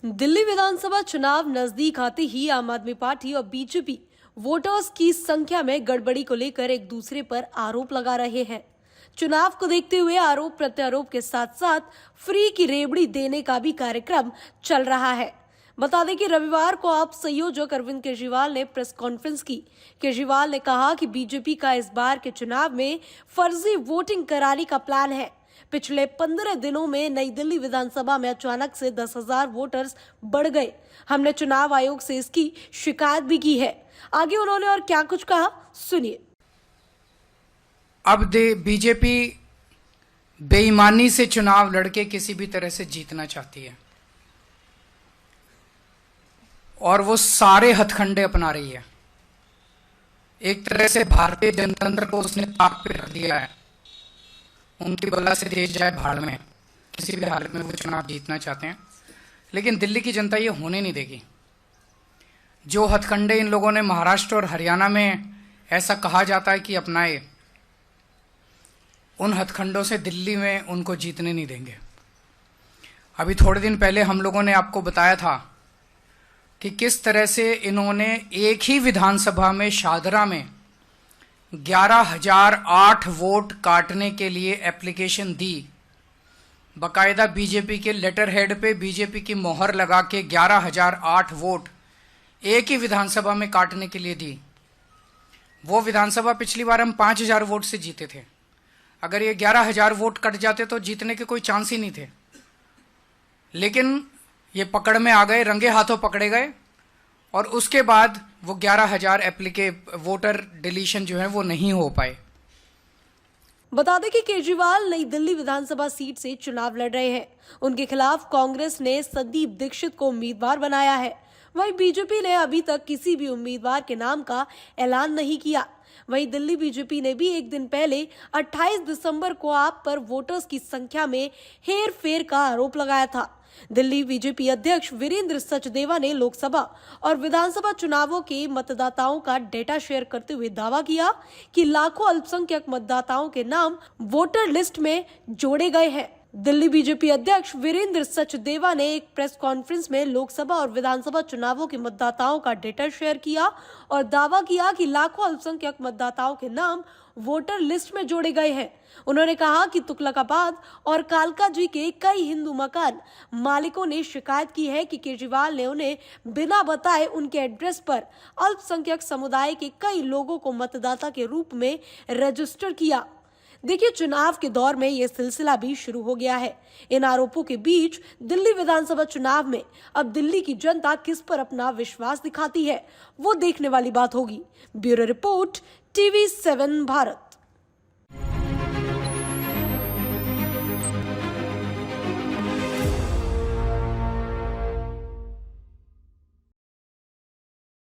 दिल्ली विधानसभा चुनाव नजदीक आते ही आम आदमी पार्टी और बीजेपी वोटर्स की संख्या में गड़बड़ी को लेकर एक दूसरे पर आरोप लगा रहे हैं। चुनाव को देखते हुए आरोप प्रत्यारोप के साथ साथ फ्री की रेवड़ी देने का भी कार्यक्रम चल रहा है। बता दें कि रविवार को आप संयोजक अरविंद केजरीवाल ने प्रेस कॉन्फ्रेंस की। केजरीवाल ने कहा कि बीजेपी का इस बार के चुनाव में फर्जी वोटिंग कराने का प्लान है। पिछले 15 दिनों में नई दिल्ली विधानसभा में अचानक से 10,000 वोटर्स बढ़ गए। हमने चुनाव आयोग से इसकी शिकायत भी की है। आगे उन्होंने और क्या कुछ कहा, सुनिए। अब बीजेपी बेईमानी से चुनाव लड़के किसी भी तरह से जीतना चाहती है और वो सारे हथकंडे अपना रही है। एक तरह से भारतीय जनतंत्र को उसने ताक पे रख दिया है। उनकी बला से देश जाए भाड़ में, किसी भी हालत में वो चुनाव जीतना चाहते हैं, लेकिन दिल्ली की जनता ये होने नहीं देगी। जो हथकंडे इन लोगों ने महाराष्ट्र और हरियाणा में ऐसा कहा जाता है कि अपनाए, उन हथकंडों से दिल्ली में उनको जीतने नहीं देंगे। अभी थोड़े दिन पहले हम लोगों ने आपको बताया था कि किस तरह से इन्होंने एक ही विधानसभा में शादरा में 11,008 वोट काटने के लिए एप्लीकेशन दी। बाकायदा बीजेपी के लेटर हेड पे बीजेपी की मोहर लगा के 11,008 वोट एक ही विधानसभा में काटने के लिए दी। वो विधानसभा पिछली बार हम 5,000 वोट से जीते थे। अगर ये 11,000 वोट कट जाते तो जीतने के कोई चांस ही नहीं थे, लेकिन ये पकड़ में आ गए, रंगे हाथों पकड़े गए और उसके बाद वो 11,000 वोटर डिलीशन जो है वो नहीं हो पाए। बता दें कि केजरीवाल नई दिल्ली विधानसभा सीट से चुनाव लड़ रहे हैं। उनके खिलाफ कांग्रेस ने संदीप दीक्षित को उम्मीदवार बनाया है। वहीं बीजेपी ने अभी तक किसी भी उम्मीदवार के नाम का ऐलान नहीं किया। वहीं दिल्ली बीजेपी ने भी एक दिन पहले 28 दिसंबर को आप पर वोटर्स की संख्या में हेर फेर का आरोप लगाया था। दिल्ली बीजेपी अध्यक्ष वीरेंद्र सचदेवा ने लोकसभा और विधानसभा चुनावों के मतदाताओं का डेटा शेयर करते हुए दावा किया कि लाखों अल्पसंख्यक मतदाताओं के नाम वोटर लिस्ट में जोड़े गए हैं। दिल्ली बीजेपी अध्यक्ष वीरेंद्र सचदेवा ने एक प्रेस कॉन्फ्रेंस में लोकसभा और विधानसभा चुनावों के मतदाताओं का डेटा शेयर किया और दावा किया कि लाखों अल्पसंख्यक मतदाताओं के नाम वोटर लिस्ट में जोड़े गए हैं। उन्होंने कहा कि तुगलकाबाद और कालकाजी के कई हिंदू मकान मालिकों ने शिकायत की है कि केजरीवाल ने उन्हें बिना बताए उनके एड्रेस पर अल्पसंख्यक समुदाय के कई लोगों को मतदाता के रूप में रजिस्टर किया। देखिए, चुनाव के दौर में यह सिलसिला भी शुरू हो गया है। इन आरोपों के बीच दिल्ली विधानसभा चुनाव में अब दिल्ली की जनता किस पर अपना विश्वास दिखाती है, वो देखने वाली बात होगी। Bureau report, TV7 Bharat.